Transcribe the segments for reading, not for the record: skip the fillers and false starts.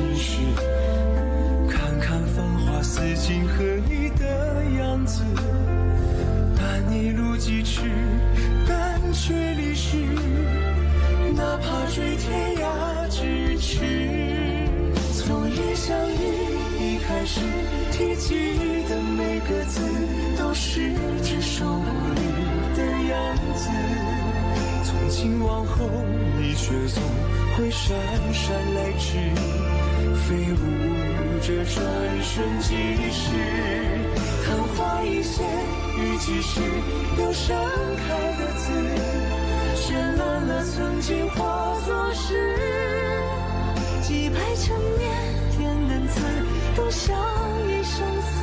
世事，看看繁华似锦和你的样子，但一路疾驰，但却离世，哪怕追天涯咫尺。从一相遇一开始，提及的每个字都是只手不离的样子。从今往后，你却总会姗姗来迟，飞舞着转瞬即逝。昙花一现，雨季时又盛开的字，绚烂了曾经化作诗。几百成年天恩赐，都像一生死，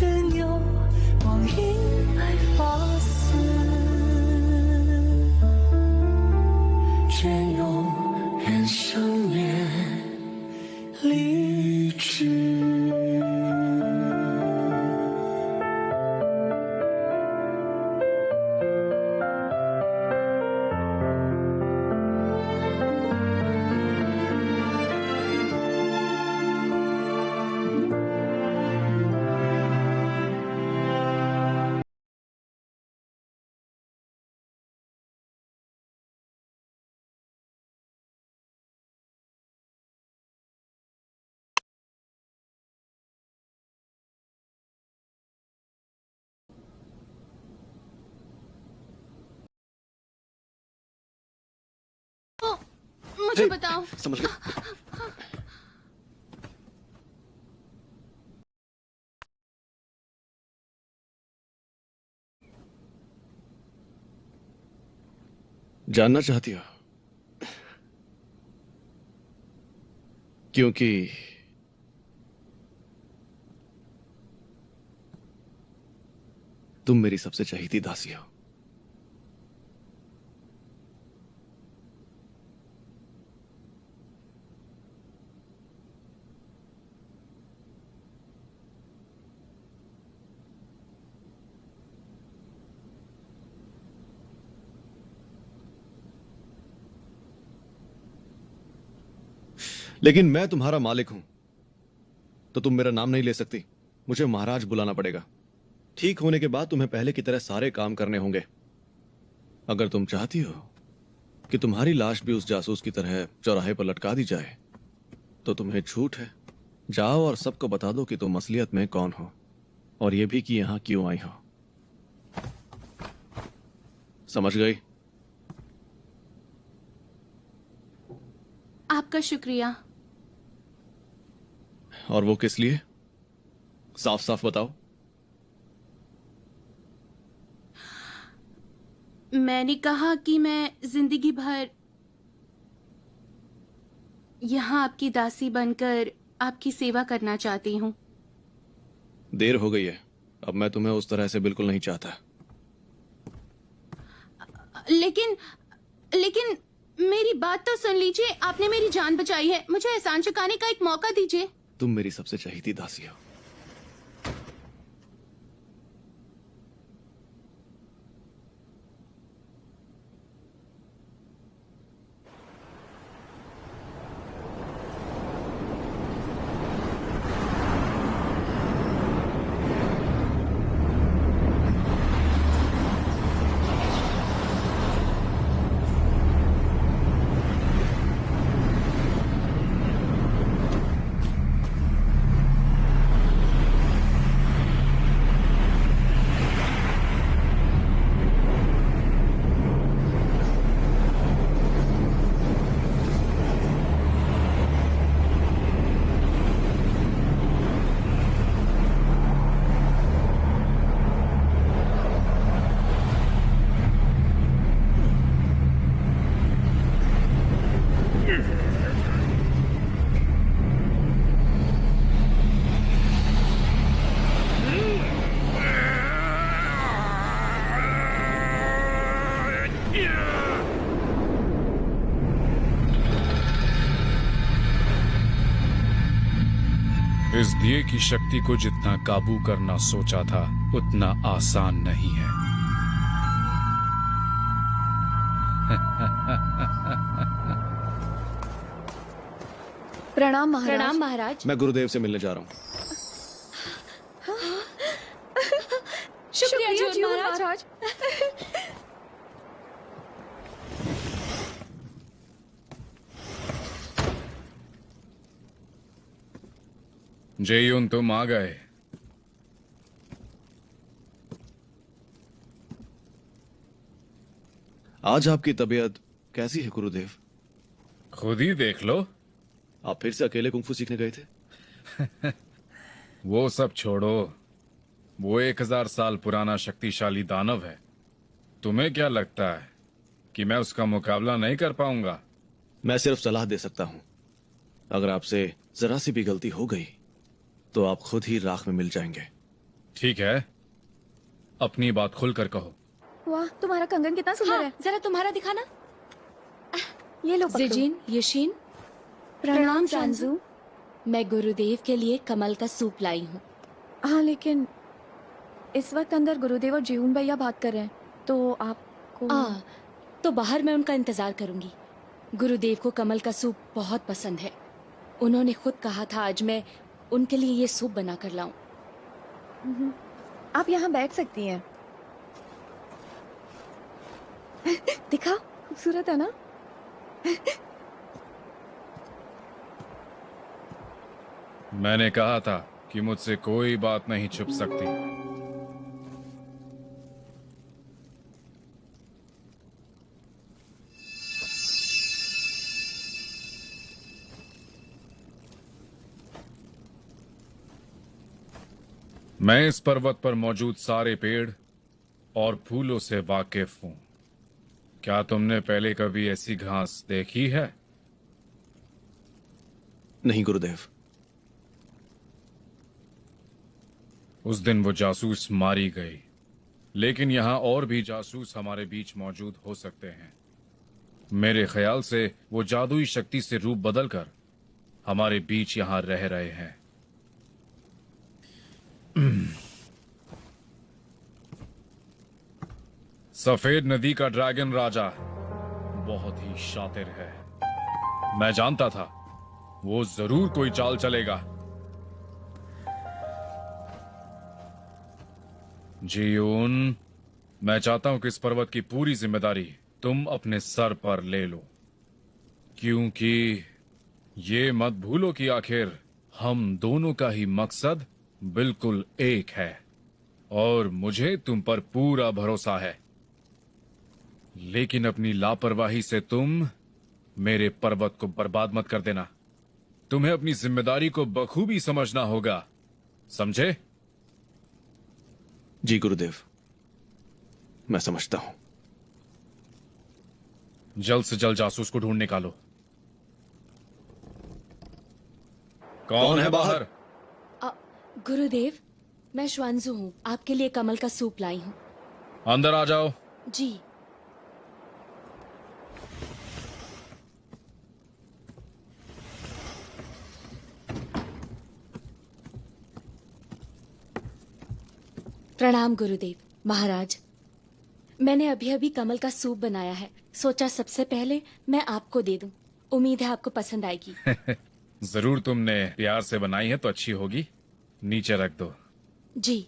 任由光阴来发丝，隽永人生面励志。मुझे बताओ। समझ गए। जानना चाहती हो क्योंकि तुम मेरी सबसे चहेती दासी हो। लेकिन मैं तुम्हारा मालिक हूं, तो तुम मेरा नाम नहीं ले सकती। मुझे महाराज बुलाना पड़ेगा। ठीक होने के बाद तुम्हें पहले की तरह सारे काम करने होंगे। अगर तुम चाहती हो कि तुम्हारी लाश भी उस जासूस की तरह चौराहे पर लटका दी जाए, तो तुम्हें छूट है। जाओ और सबको बता दो कि तुम असलियत में कौन हो, और यह भी कि यहां क्यों आई हो। समझ गई? आपका शुक्रिया। और वो किस लिए? साफ साफ बताओ। मैंने कहा कि मैं जिंदगी भर यहाँ आपकी दासी बनकर आपकी सेवा करना चाहती हूँ। देर हो गई है। अब मैं तुम्हें उस तरह से बिल्कुल नहीं चाहता। लेकिन लेकिन मेरी बात तो सुन लीजिए। आपने मेरी जान बचाई है, मुझे एहसान चुकाने का एक मौका दीजिए। तुम मेरी सबसे चहेती दासी हो। इस दिए की शक्ति को जितना काबू करना सोचा था, उतना आसान नहीं है। प्रणाम महाराज। प्रणाम महाराज। मैं गुरुदेव से मिलने जा रहा हूँ। शुक्रिया जी महाराज। जेयुन, तुम आ गए। आज आपकी तबीयत कैसी है गुरुदेव? खुद ही देख लो। आप फिर से अकेले कुंफू सीखने गए थे? वो सब छोड़ो। वो 1000 साल पुराना शक्तिशाली दानव है। तुम्हें क्या लगता है कि मैं उसका मुकाबला नहीं कर पाऊंगा? मैं सिर्फ सलाह दे सकता हूं। अगर आपसे जरा सी भी गलती हो गई तो आप खुद ही राख में मिल जाएंगे। ठीक है, अपनी बात खुलकर कहो। वाह, तुम्हारा कंगन कितना सुंदर है। जरा तुम्हारा दिखाना। ये लो पकड़ो। जिजिन, यशीन, प्रणाम शांजू। मैं गुरुदेव के लिए कमल का सूप लाई हूँ। हाँ, लेकिन इस वक्त अंदर गुरुदेव और जीवन भैया बात कर रहे हैं, तो आपको तो बाहर मैं उनका इंतजार करूंगी। गुरुदेव को कमल का सूप बहुत पसंद है। उन्होंने खुद कहा था आज मैं उनके लिए ये सूप बना कर लाऊं। आप यहाँ बैठ सकती हैं। दिखाओ, खूबसूरत है ना? मैंने कहा था कि मुझसे कोई बात नहीं छुप सकती। मैं इस पर्वत पर मौजूद सारे पेड़ और फूलों से वाकिफ हूं। क्या तुमने पहले कभी ऐसी घास देखी है? नहीं गुरुदेव। उस दिन वो जासूस मारी गई, लेकिन यहां और भी जासूस हमारे बीच मौजूद हो सकते हैं। मेरे ख्याल से वो जादुई शक्ति से रूप बदलकर हमारे बीच यहां रह रहे हैं। सफेद नदी का ड्रैगन राजा बहुत ही शातिर है। मैं जानता था वो जरूर कोई चाल चलेगा। जियून, मैं चाहता हूं कि इस पर्वत की पूरी जिम्मेदारी तुम अपने सर पर ले लो, क्योंकि ये मत भूलो कि आखिर हम दोनों का ही मकसद बिल्कुल एक है और मुझे तुम पर पूरा भरोसा है। लेकिन अपनी लापरवाही से तुम मेरे पर्वत को बर्बाद मत कर देना। तुम्हें अपनी जिम्मेदारी को बखूबी समझना होगा, समझे? जी गुरुदेव, मैं समझता हूं। जल्द से जल्द जासूस को ढूंढ निकालो। कौन है बाहर? गुरुदेव, मैं श्वांजू हूँ। आपके लिए कमल का सूप लाई हूँ। अंदर आ जाओ। जी। प्रणाम गुरुदेव। महाराज, मैंने अभी अभी कमल का सूप बनाया है। सोचा सबसे पहले मैं आपको दे दूं। उम्मीद है आपको पसंद आएगी। जरूर, तुमने प्यार से बनाई है तो अच्छी होगी। नीचे रख दो। जी।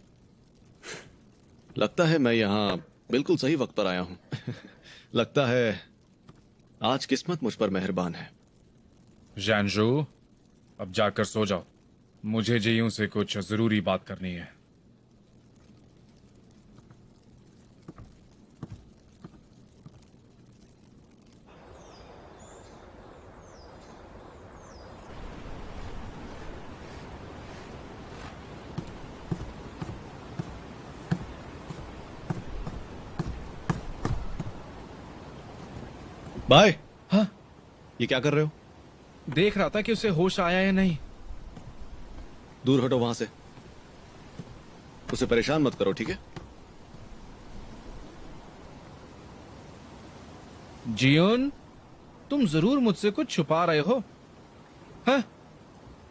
लगता है मैं यहाँ बिल्कुल सही वक्त पर आया हूँ। लगता है आज किस्मत मुझ पर मेहरबान है। जानजू, अब जाकर सो जाओ। मुझे जेयूं से कुछ जरूरी बात करनी है। बाय। हाँ? ये क्या कर रहे हो? देख रहा था कि उसे होश आया या नहीं। दूर हटो वहां से। उसे परेशान मत करो, ठीक है? जियोन, तुम जरूर मुझसे कुछ छुपा रहे हो। हाँ?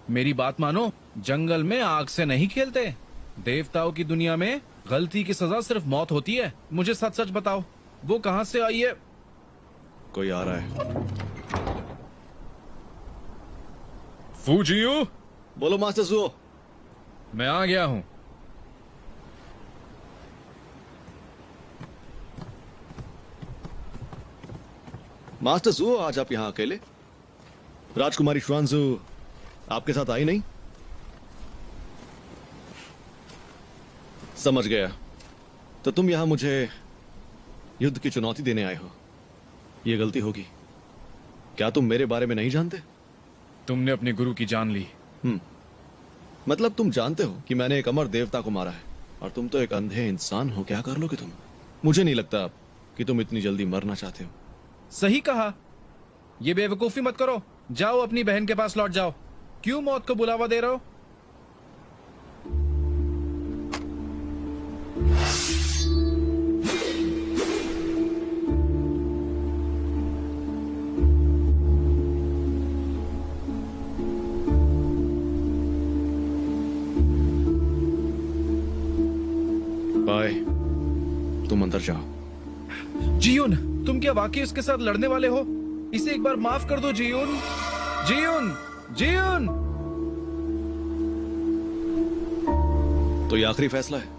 मेरी बात मानो, जंगल में आग से नहीं खेलते। देवताओं की दुनिया में गलती की सजा सिर्फ मौत होती है। मुझे सच सच बताओ, वो कहां से आई है? कोई आ रहा है। फूजियो, बोलो मास्टर जुओ। मैं आ गया हूं। मास्टर जुओ, आज आप यहाँ अकेले? राजकुमारी श्वानजू आपके साथ आई नहीं? समझ गया। तो तुम यहां मुझे युद्ध की चुनौती देने आए हो। यह गलती होगी। क्या तुम मेरे बारे में नहीं जानते? तुमने अपने गुरु की जान ली। मतलब तुम जानते हो कि मैंने एक अमर देवता को मारा है, और तुम तो एक अंधे इंसान हो। क्या कर लोगे तुम? मुझे नहीं लगता कि तुम इतनी जल्दी मरना चाहते हो। सही कहा। ये बेवकूफी मत करो। जाओ अपनी बहन के पास लौट जाओ। क्यों मौत को बुलावा दे रहे हो? बाय, तुम अंदर जाओ। जियुन, तुम क्या वाकई उसके साथ लड़ने वाले हो? इसे एक बार माफ कर दो जियुन। जियुन, जियुन। तो ये आखिरी फैसला है।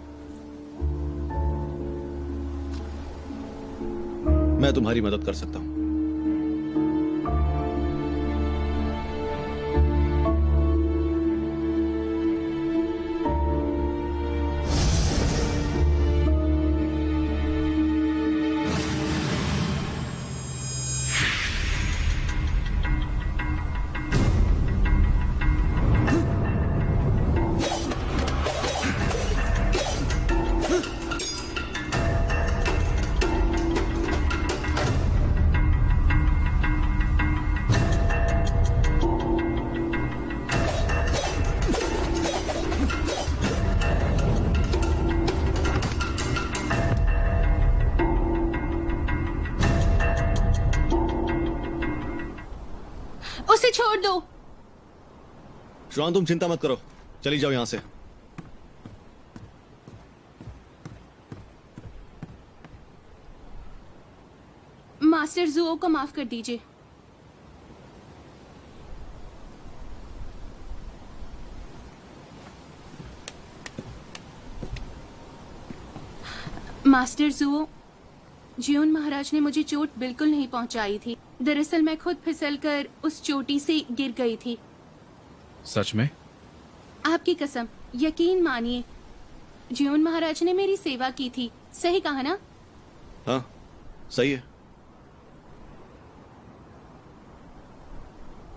मैं तुम्हारी मदद कर सकता हूं। उसे छोड़ दो। श्वान, तुम चिंता मत करो, चली जाओ यहां से। मास्टर जुओ को माफ कर दीजिए। मास्टर जुओ, जियोन महाराज ने मुझे चोट बिल्कुल नहीं पहुंचाई थी। दरअसल मैं खुद फिसलकर उस चोटी से गिर गई थी। सच में? आपकी कसम, यकीन मानिए, जियोन महाराज ने मेरी सेवा की थी। सही कहा ना? हाँ, सही है।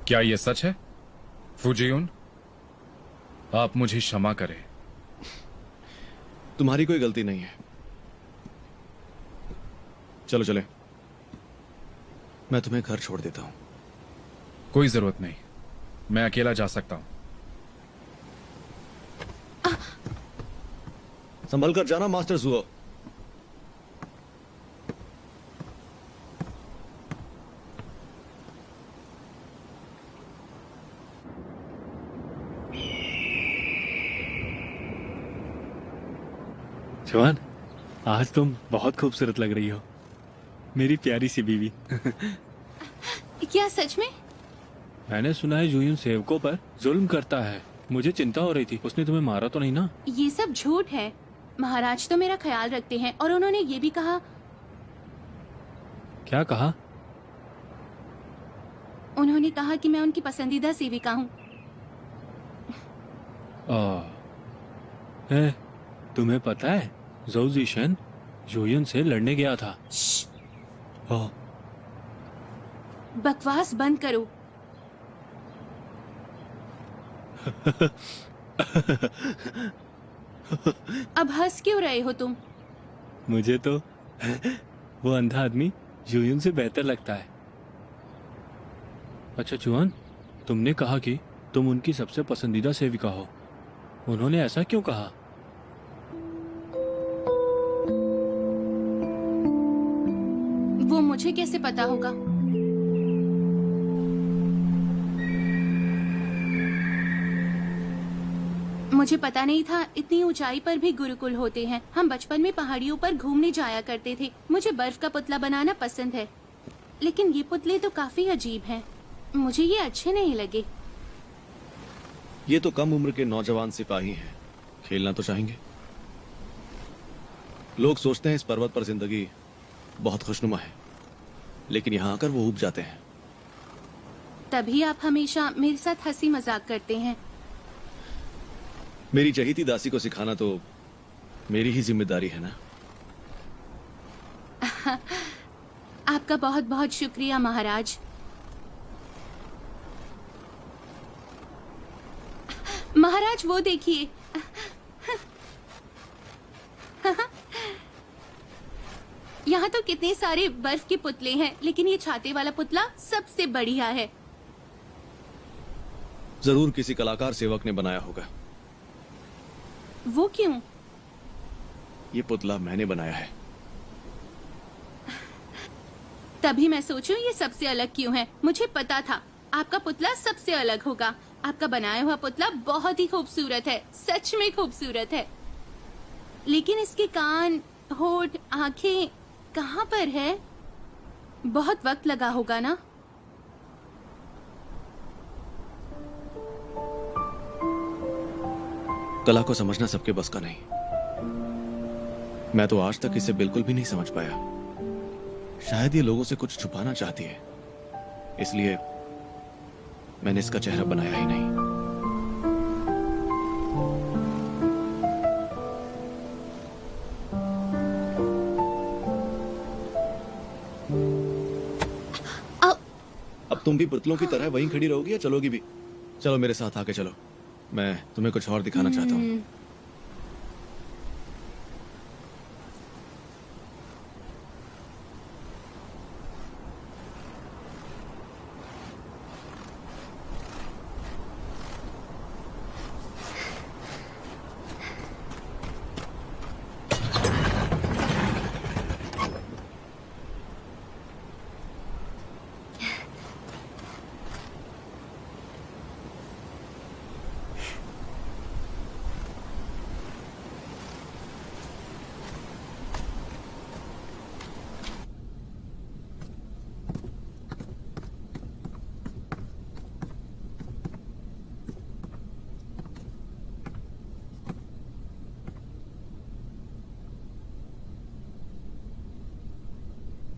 क्या ये सच है? फूजियुन, आप मुझे क्षमा करें। तुम्हारी कोई गलती नहीं है। चलो चले, मैं तुम्हें घर छोड़ देता हूं। कोई जरूरत नहीं, मैं अकेला जा सकता हूं। संभल कर जाना मास्टर जुओ। जवान, आज तुम बहुत खूबसूरत लग रही हो, मेरी प्यारी सी बीवी। क्या सच में? मैंने सुना है जुयून सेवकों पर जुल्म करता है। मुझे चिंता हो रही थी, उसने तुम्हें मारा तो नहीं ना? ये सब झूठ है। महाराज तो मेरा ख्याल रखते हैं, और उन्होंने ये भी कहा। क्या कहा? उन्होंने कहा कि मैं उनकी पसंदीदा सेविका हूँ। तुम्हें पता है ज़ोउ ज़िशन जुयून से लड़ने गया था। ओह, बकवास बंद करो। अब हंस क्यों रहे हो तुम? मुझे तो वो अंधा आदमी जुयून से बेहतर लगता है। अच्छा जुआन, तुमने कहा कि तुम उनकी सबसे पसंदीदा सेविका हो। उन्होंने ऐसा क्यों कहा? वो मुझे कैसे पता होगा? मुझे पता नहीं था इतनी ऊंचाई पर भी गुरुकुल होते हैं। हम बचपन में पहाड़ियों पर घूमने जाया करते थे। मुझे बर्फ का पुतला बनाना पसंद है, लेकिन ये पुतले तो काफी अजीब हैं। मुझे ये अच्छे नहीं लगे। ये तो कम उम्र के नौजवान सिपाही हैं, खेलना तो चाहेंगे। लोग सोचते हैं इस पर्वत पर जिंदगी बहुत खुशनुमा है, लेकिन यहां आकर वो ऊब जाते हैं। तभी आप हमेशा मेरे साथ हंसी मजाक करते हैं। मेरी चहेती दासी को सिखाना तो मेरी ही जिम्मेदारी है ना। आपका बहुत बहुत शुक्रिया महाराज। महाराज वो देखिए। यहाँ तो कितने सारे बर्फ के पुतले हैं, लेकिन ये छाते वाला पुतला सबसे बढ़िया है। जरूर किसी कलाकार सेवक ने बनाया होगा। वो क्यों? ये पुतला मैंने बनाया है। तभी मैं सोचूं ये सबसे अलग क्यों है। मुझे पता था आपका पुतला सबसे अलग होगा। आपका बनाया हुआ पुतला बहुत ही खूबसूरत है, सच में खूबसूरत है। लेकिन इसके कान, होठ, आंखें कहाँ पर है? बहुत वक्त लगा होगा ना। कला को समझना सबके बस का नहीं। मैं तो आज तक इसे बिल्कुल भी नहीं समझ पाया। शायद ये लोगों से कुछ छुपाना चाहती है, इसलिए मैंने इसका चेहरा बनाया ही नहीं। अब तुम भी पुतलों की तरह वहीं खड़ी रहोगी या चलोगी भी? चलो मेरे साथ आके चलो, मैं तुम्हें कुछ और दिखाना चाहता हूँ।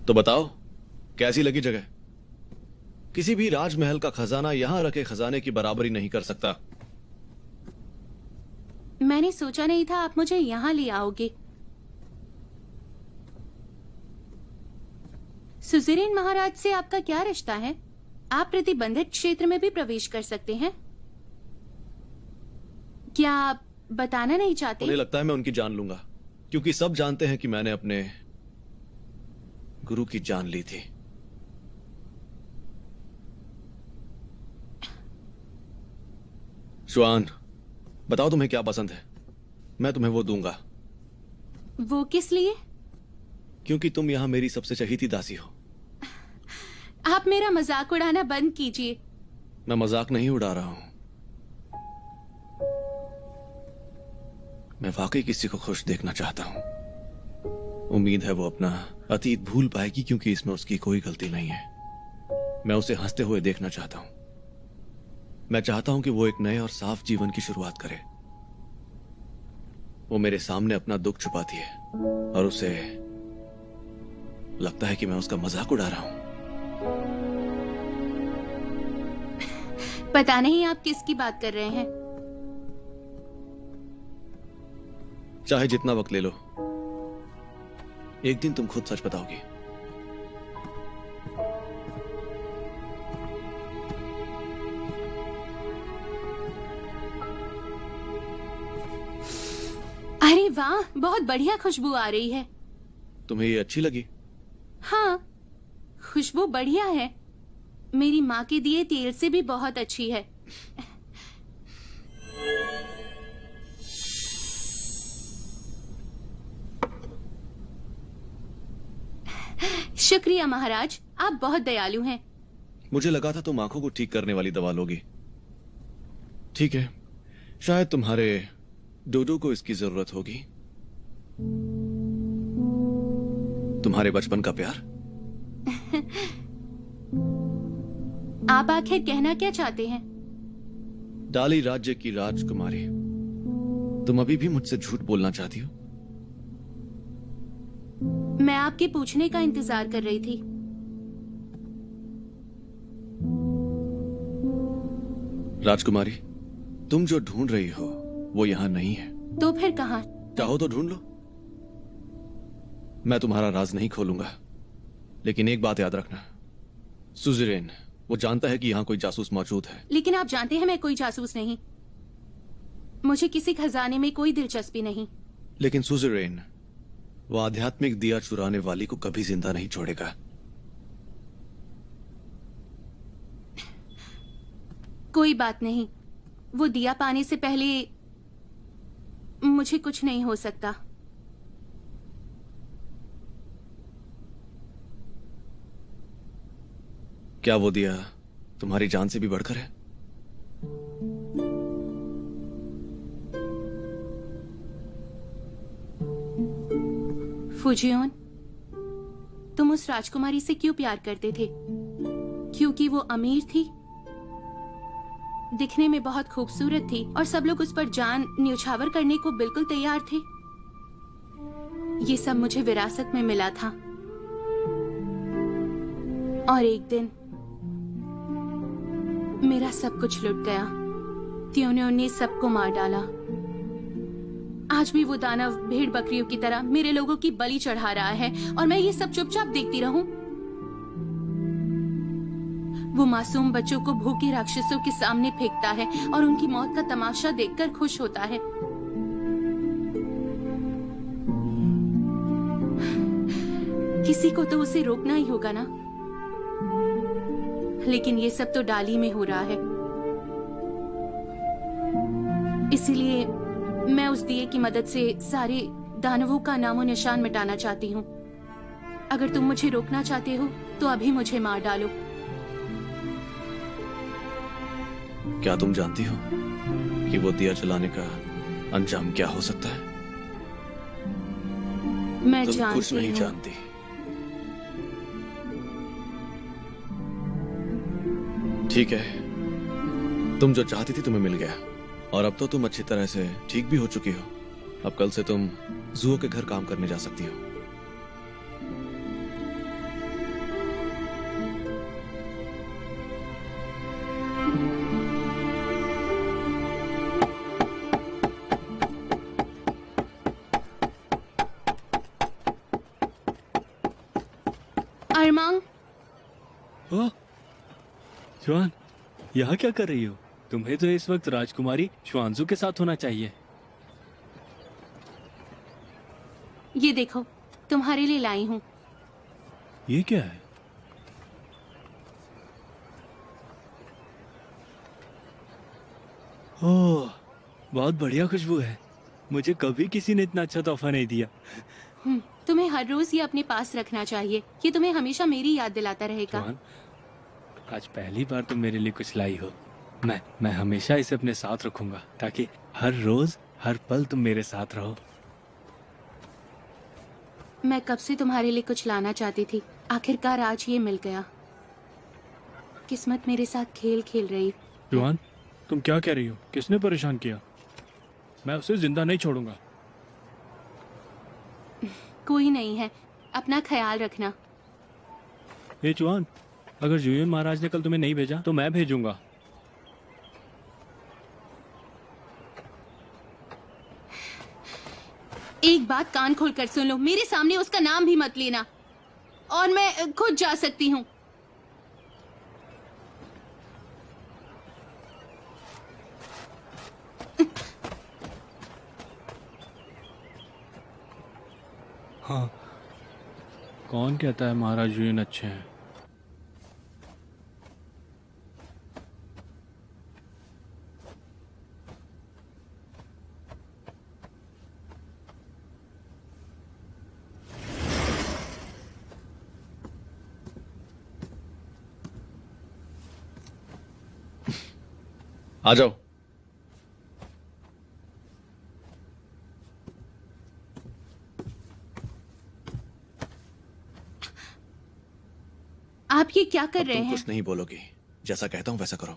तो बताओ कैसी लगी जगह? किसी भी राजमहल का खजाना यहां रखे खजाने की बराबरी नहीं कर सकता। मैंने सोचा नहीं था आप मुझे यहाँ ले आओगे। सुज़ेरेन महाराज से आपका क्या रिश्ता है? आप प्रतिबंधित क्षेत्र में भी प्रवेश कर सकते हैं। क्या आप बताना नहीं चाहते? उन्हें लगता है मैं उनकी जान लूंगा, क्योंकि सब जानते हैं कि मैंने अपने गुरु की जान ली थी। श्वान, बताओ तुम्हें क्या पसंद है, मैं तुम्हें वो दूंगा। वो किस लिए? क्योंकि तुम यहां मेरी सबसे चहेती दासी हो। आप मेरा मजाक उड़ाना बंद कीजिए। मैं मजाक नहीं उड़ा रहा हूं, मैं वाकई किसी को खुश देखना चाहता हूं। उम्मीद है वो अपना अतीत भूल पाएगी, क्योंकि इसमें उसकी कोई गलती नहीं है। मैं उसे हंसते हुए देखना चाहता हूं। मैं चाहता हूं कि वो एक नए और साफ जीवन की शुरुआत करे। वो मेरे सामने अपना दुख छुपाती है और उसे लगता है कि मैं उसका मजाक उड़ा रहा हूं। पता नहीं आप किसकी बात कर रहे हैं। चाहे जितना वक्त ले लो, एक दिन तुम खुद सच बताओगी। अरे वाह, बहुत बढ़िया खुशबू आ रही है। तुम्हें ये अच्छी लगी? हाँ, खुशबू बढ़िया है। मेरी माँ के दिए तेल से भी बहुत अच्छी है। शुक्रिया महाराज, आप बहुत दयालु हैं। मुझे लगा था तुम आंखों को ठीक करने वाली दवा लोगी। ठीक है, शायद तुम्हारे डोडो को इसकी जरूरत होगी। तुम्हारे बचपन का प्यार। आप आखिर कहना क्या चाहते हैं? डाली राज्य की राजकुमारी, तुम अभी भी मुझसे झूठ बोलना चाहती हो? मैं आपके पूछने का इंतजार कर रही थी। राजकुमारी, तुम जो ढूंढ रही हो वो यहां नहीं है। तो फिर कहाँ? चाहो तो ढूंढ लो, मैं तुम्हारा राज नहीं खोलूंगा। लेकिन एक बात याद रखना, सुज़ेरेन वो जानता है कि यहां कोई जासूस मौजूद है। लेकिन आप जानते हैं मैं कोई जासूस नहीं। मुझे किसी खजाने में कोई दिलचस्पी नहीं। लेकिन सुज़ेरेन वो आध्यात्मिक दिया चुराने वाली को कभी जिंदा नहीं छोड़ेगा। कोई बात नहीं, वो दिया पाने से पहले मुझे कुछ नहीं हो सकता। क्या वो दिया तुम्हारी जान से भी बढ़कर है? फुजियोन, तुम उस राजकुमारी से क्यों प्यार करते थे? क्योंकि वो अमीर थी, दिखने में बहुत खूबसूरत थी और सब लोग उस पर जान न्यौछावर करने को बिल्कुल तैयार थे। ये सब मुझे विरासत में मिला था और एक दिन मेरा सब कुछ लुट गया। त्योन्यों ने सबको मार डाला। आज भी वो दानव भेड़ बकरियों की तरह मेरे लोगों की बलि चढ़ा रहा है और मैं ये सब चुपचाप देखती रहूं। वो मासूम बच्चों को भूखे राक्षसों के सामने फेंकता है और उनकी मौत का तमाशा देखकर खुश होता है। किसी को तो उसे रोकना ही होगा ना। लेकिन ये सब तो डाली में हो रहा है, इसीलिए मैं उस दिए की मदद से सारे दानवों का नामो निशान मिटाना चाहती हूँ। अगर तुम मुझे रोकना चाहते हो तो अभी मुझे मार डालो। क्या तुम जानती हो कि वो दिया जलाने का अंजाम क्या हो सकता है? मैं तुम कुछ जानती नहीं हूँ। जानती। ठीक है, तुम जो चाहती थी तुम्हें मिल गया और अब तो तुम अच्छी तरह से ठीक भी हो चुकी हो। अब कल से तुम जुओ के घर काम करने जा सकती हो। अरमांग, ओह जुआन, यहाँ क्या कर रही हो? तुम्हें तो इस वक्त राजकुमारी श्वानजू के साथ होना चाहिए। ये देखो, तुम्हारे लिए लाई हूँ। ये क्या है? ओह, बहुत बढ़िया खुशबू है। मुझे कभी किसी ने इतना अच्छा तोहफा नहीं दिया। तुम्हें हर रोज ये अपने पास रखना चाहिए। ये तुम्हें हमेशा मेरी याद दिलाता रहेगा। जुआन, आज पहली बार तुम मेरे लिए कुछ लाई हो। मैं हमेशा इसे अपने साथ रखूंगा ताकि हर रोज हर पल तुम मेरे साथ रहो। मैं कब से तुम्हारे लिए कुछ लाना चाहती थी, आखिरकार आज ये मिल गया। किस्मत मेरे साथ खेल खेल रही। जुआन, तुम क्या कह रही हो? किसने परेशान किया? मैं उसे जिंदा नहीं छोड़ूंगा। कोई नहीं है, अपना ख्याल रखना। ए जुआन, अगर जुयन महाराज ने कल तुम्हें नहीं भेजा तो मैं भेजूंगा। एक बात कान खोल कर सुन लो, मेरे सामने उसका नाम भी मत लेना और मैं खुद जा सकती हूँ। हाँ, कौन कहता है महाराज जुयन अच्छे हैं? आ जाओ। आप ये क्या कर अब रहे तुम हैं? कुछ नहीं बोलोगी, जैसा कहता हूं वैसा करो।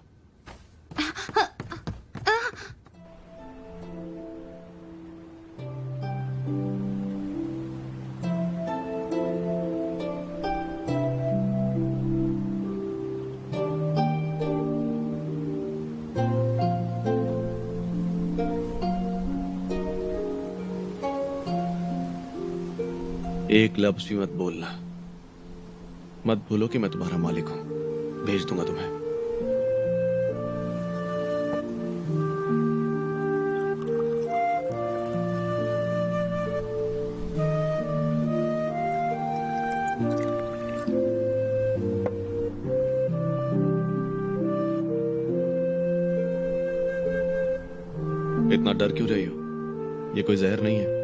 एक लफ्ज भी मत बोलना। मत भूलो कि मैं तुम्हारा मालिक हूं। भेज दूंगा तुम्हें। इतना डर क्यों रही हो? ये कोई जहर नहीं है।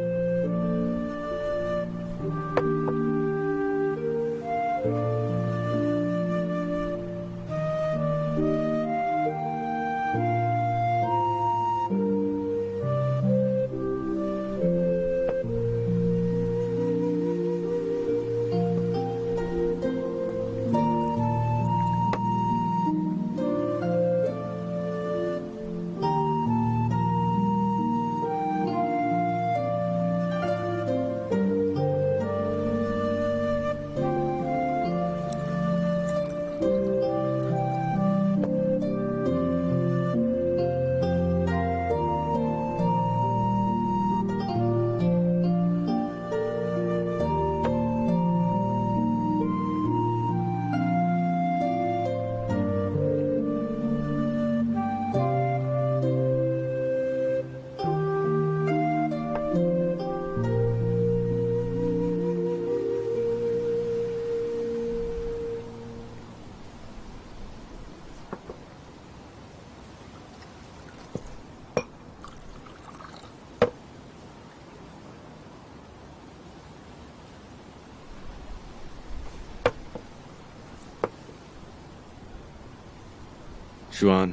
शुआन,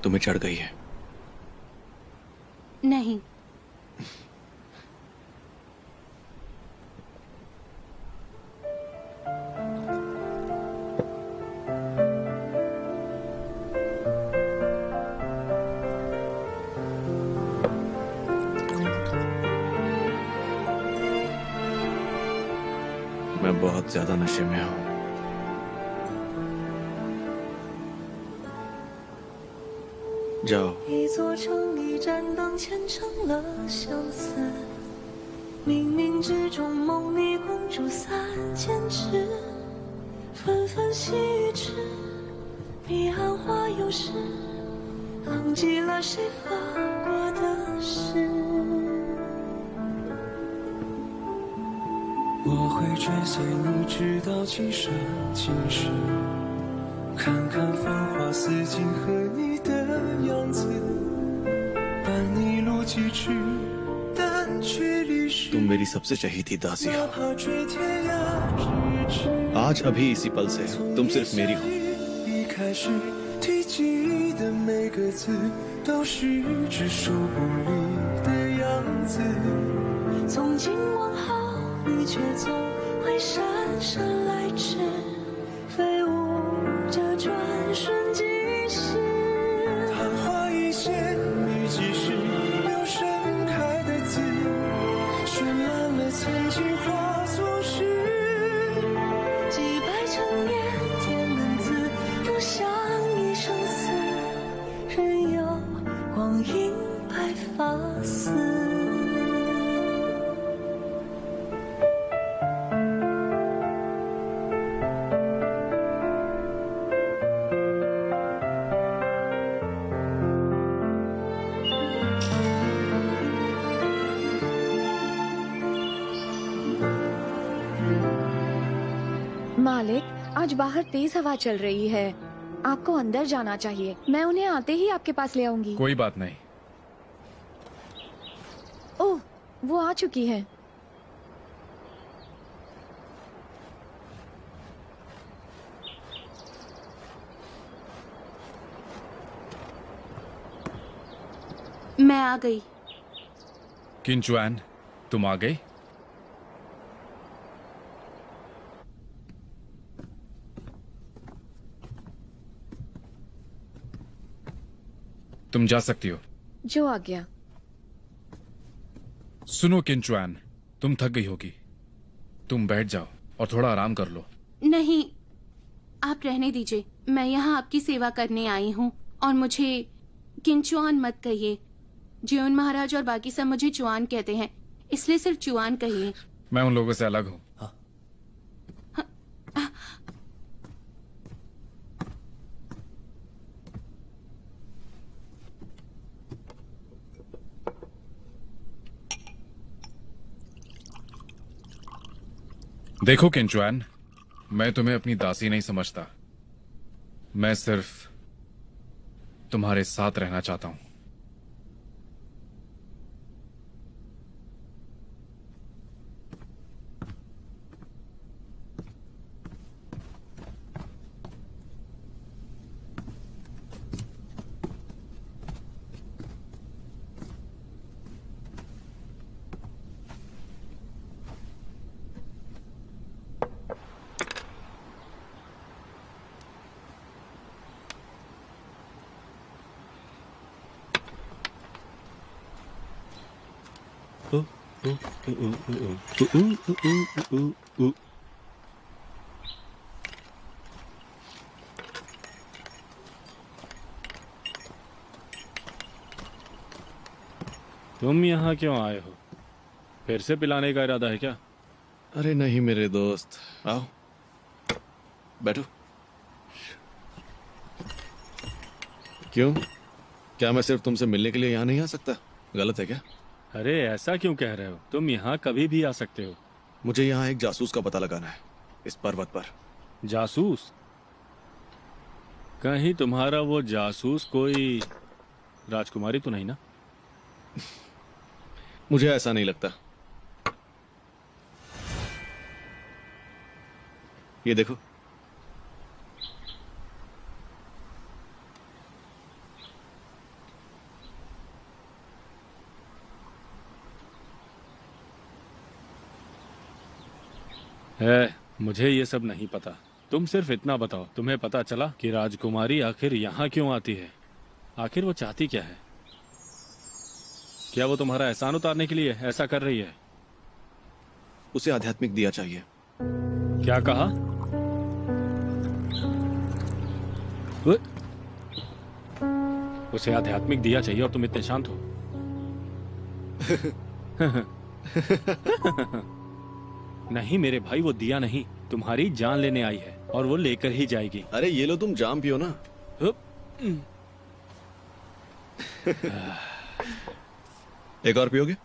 तुम्हें चढ़ गई है? नहीं। मैं बहुत ज्यादा नशे में हूं। जाओ।一座城一盏灯虔诚了相思，冥冥之中梦里公主三千尺，纷纷细雨迟，彼岸花又是忘记了谁发过的誓。我会追随你直到今生今世，看看繁华似锦和你的样子，伴你路几尺，但却离世。 तुम मेरी सबसे चहेती दासी 哪 हो। 怕追天涯咫尺。 आज अभी इसी पल से तुम सिर्फ मेरी हो। 离开时提及的每个字，都是只手不离的样子。从今往后，你却总会姗姗来迟，飞舞着转瞬即逝。昙花一现，你即是又盛开的字，绚烂了曾经化作诗。几百陈年，天能自用相依生死，任由光阴白发丝。 मालिक, आज बाहर तेज हवा चल रही है। आपको अंदर जाना चाहिए। मैं उन्हें आते ही आपके पास ले आऊंगी। कोई बात नहीं। ओह, वो आ चुकी है। मैं आ गई। किंचुआन, तुम आ गई? तुम जा सकती हो। जो आ गया। सुनो किंचुआन, तुम थक गई होगी। तुम बैठ जाओ और थोड़ा आराम कर लो। नहीं, आप रहने दीजिए, मैं यहाँ आपकी सेवा करने आई हूँ और मुझे किंचुआन मत कहिए। ज्यून महाराज और बाकी सब मुझे चुआन कहते हैं, इसलिए सिर्फ चुआन कहिए। मैं उन लोगों से अलग हूँ। देखो किंचुआन, मैं तुम्हें अपनी दासी नहीं समझता। मैं सिर्फ तुम्हारे साथ रहना चाहता हूं। तुम यहाँ क्यों आए हो? फिर से पिलाने का इरादा है क्या? अरे नहीं मेरे दोस्त, आओ बैठो। क्यों, क्या मैं सिर्फ तुमसे मिलने के लिए यहाँ नहीं आ सकता? गलत है क्या? अरे ऐसा क्यों कह रहे हो? तुम यहाँ कभी भी आ सकते हो। मुझे यहाँ एक जासूस का पता लगाना है, इस पर्वत पर। जासूस? कहीं तुम्हारा वो जासूस कोई राजकुमारी तो नहीं ना? मुझे ऐसा नहीं लगता। ये देखो, मुझे ये सब नहीं पता। तुम सिर्फ इतना बताओ, तुम्हें पता चला कि राजकुमारी आखिर यहाँ क्यों आती है? आखिर वो चाहती क्या है? क्या वो तुम्हारा एहसान उतारने के लिए ऐसा कर रही है? उसे आध्यात्मिक दिया चाहिए। क्या कहा? वो- उसे आध्यात्मिक दिया चाहिए और तुम इतने शांत हो? नहीं मेरे भाई, वो दिया नहीं, तुम्हारी जान लेने आई है और वो लेकर ही जाएगी। अरे ये लो, तुम जाम पियो ना। एक और पियोगे?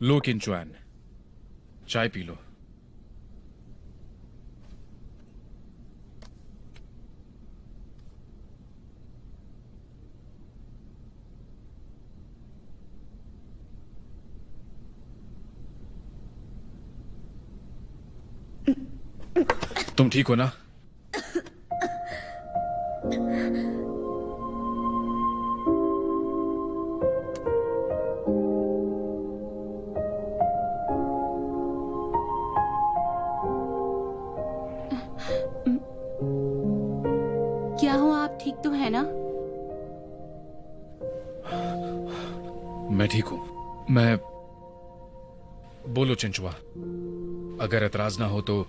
लो किंचुआन, चाय पी लो। तुम ठीक हो ना? क्या हुआ, आप ठीक तो है ना? मैं ठीक हूं। मैं बोलो चिंचुआ, अगर एतराज ना हो तो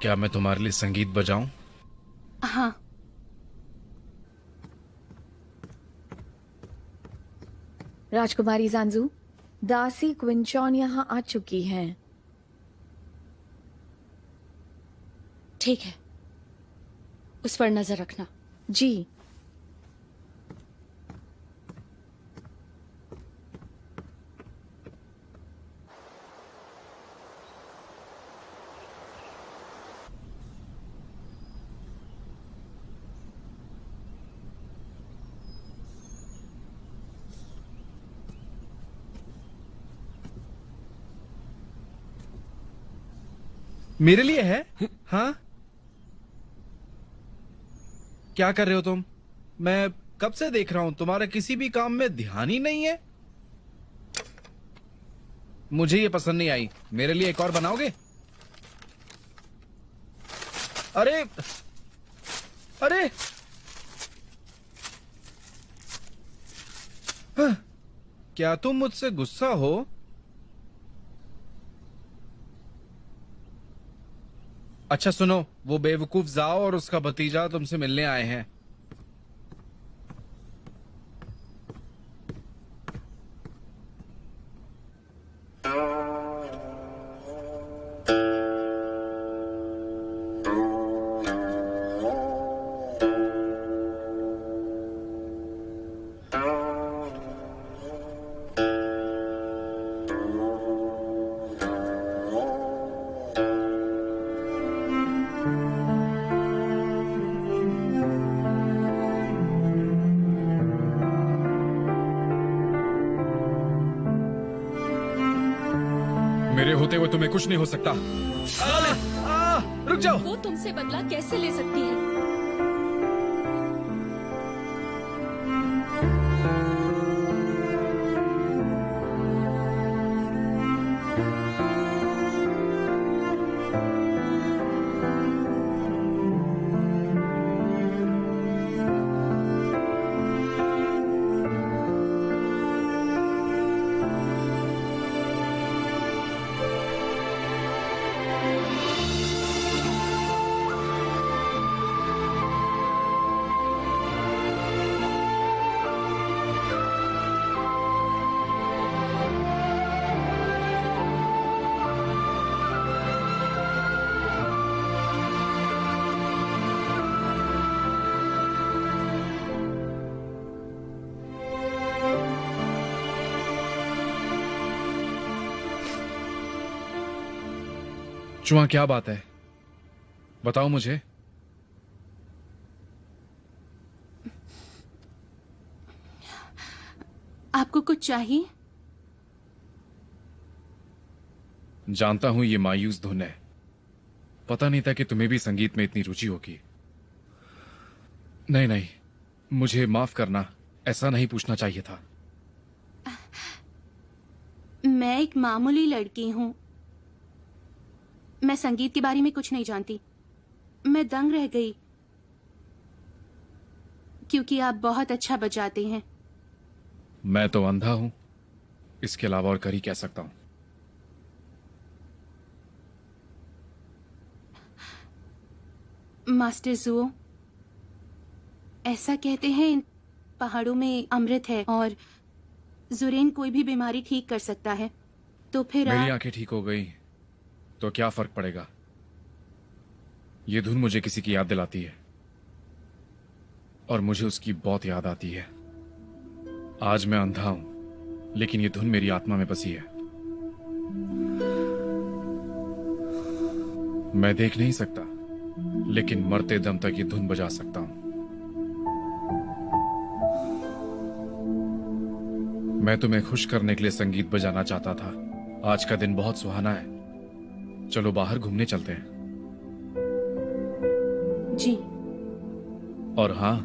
क्या मैं तुम्हारे लिए संगीत बजाऊं? हाँ। राजकुमारी जानजू, दासी क्विंचॉन यहाँ आ चुकी हैं। ठीक है, उस पर नजर रखना। जी। मेरे लिए है? हाँ, क्या कर रहे हो तुम? मैं कब से देख रहा हूं, तुम्हारा किसी भी काम में ध्यान ही नहीं है। मुझे ये पसंद नहीं आई। मेरे लिए एक और बनाओगे? अरे अरे हाँ, क्या तुम मुझसे गुस्सा हो? अच्छा सुनो, वो बेवकूफ जाओ और उसका भतीजा तुमसे मिलने आए हैं। मेरे होते हुए तुम्हें कुछ नहीं हो सकता। रुक जाओ। वो तुमसे बदला कैसे ले सकती है? चुआ, क्या बात है? बताओ मुझे। आपको कुछ चाहिए? जानता हूं ये मायूस धुन है। पता नहीं था कि तुम्हें भी संगीत में इतनी रुचि होगी। नहीं नहीं, मुझे माफ करना, ऐसा नहीं पूछना चाहिए था। मैं एक मामूली लड़की हूं। मैं संगीत के बारे में कुछ नहीं जानती। मैं दंग रह गई क्योंकि आप बहुत अच्छा बजाते हैं। मैं तो अंधा हूं, इसके अलावा और कर ही कह सकता हूं। मास्टर जुओ, ऐसा कहते हैं इन पहाड़ों में अमृत है और जुरेन कोई भी बीमारी ठीक कर सकता है। तो फिर मेरी आंखें ठीक हो गई तो क्या फर्क पड़ेगा? ये धुन मुझे किसी की याद दिलाती है और मुझे उसकी बहुत याद आती है। आज मैं अंधा हूं, लेकिन ये धुन मेरी आत्मा में बसी है। मैं देख नहीं सकता, लेकिन मरते दम तक ये धुन बजा सकता हूं। मैं तुम्हें खुश करने के लिए संगीत बजाना चाहता था। आज का दिन बहुत सुहाना है। चलो बाहर घूमने चलते हैं। जी। और हाँ,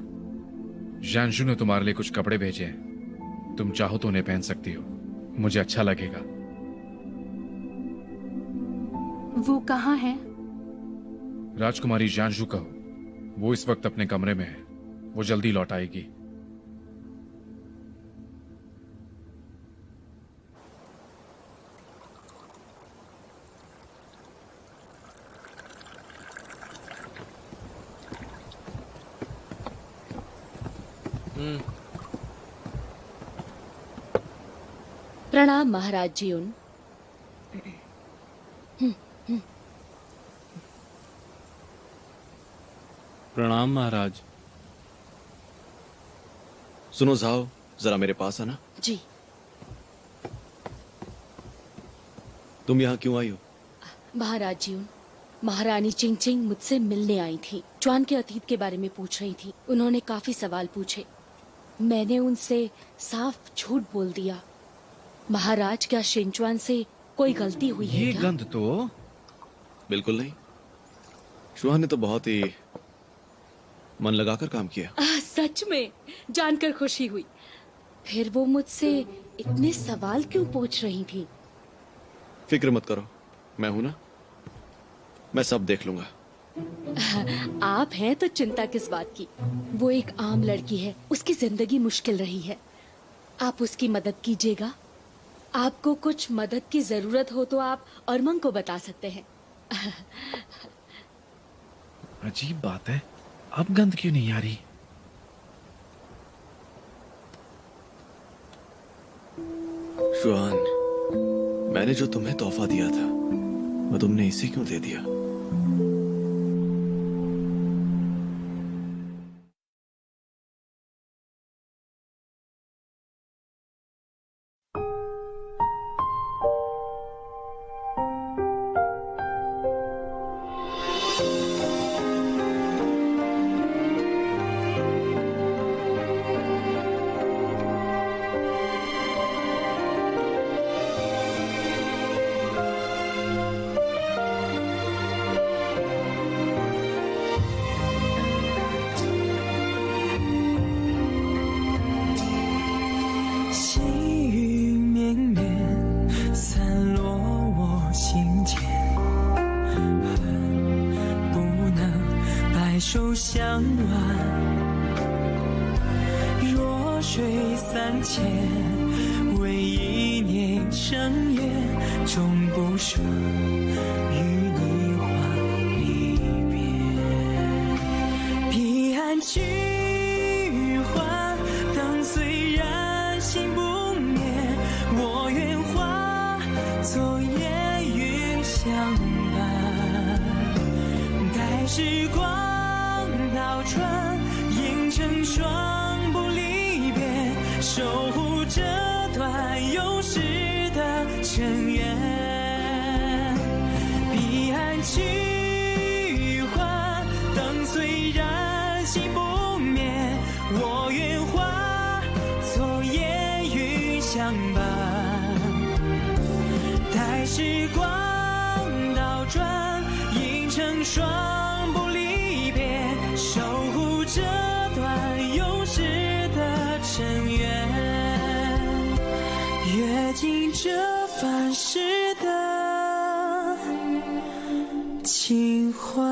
जानशु ने तुम्हारे लिए कुछ कपड़े भेजे हैं। तुम चाहो तो उन्हें पहन सकती हो, मुझे अच्छा लगेगा। वो कहाँ है? राजकुमारी जानशु कहो, वो इस वक्त अपने कमरे में है। वो जल्दी लौट आएगी। प्रणाम महाराज जी। उन प्रणाम महाराज। सुनो जाओ, जरा मेरे पास आना। जी। तुम यहाँ क्यों आई हो? महाराज जी, उन महारानी चिंग चिंग मुझसे मिलने आई थी। च्वान के अतीत के बारे में पूछ रही थी। उन्होंने काफी सवाल पूछे। मैंने उनसे साफ झूठ बोल दिया। महाराज, क्या शिनच्वान से कोई गलती हुई है ये क्या? गंध तो बिल्कुल नहीं। शुआ ने तो बहुत ही मन लगाकर काम किया। सच में जानकर खुशी हुई। फिर वो मुझसे इतने सवाल क्यों पूछ रही थी? फिक्र मत करो, मैं हूं ना, मैं सब देख लूंगा। आप हैं तो चिंता किस बात की। वो एक आम लड़की है, उसकी जिंदगी मुश्किल रही है। आप उसकी मदद कीजिएगा। आपको कुछ मदद की जरूरत हो तो आप अरमंग को बता सकते हैं। अजीब बात है, अब गंध क्यों नहीं आ रही? जुआन, मैंने जो तुम्हें तोहफा दिया था वो तुमने इसे क्यों दे दिया?手相挽，弱水三千，为一念生缘，终不舍与你话离别。彼岸菊花灯虽然心不灭，我愿化作烟云相伴，待时光倒转，映成双不离别，守护这段永世的尘缘。彼岸菊花灯虽然心不灭，我愿化作烟云相伴，待时光倒转，映成双不离别，守护这段永世的尘缘，阅尽这凡世的情欢。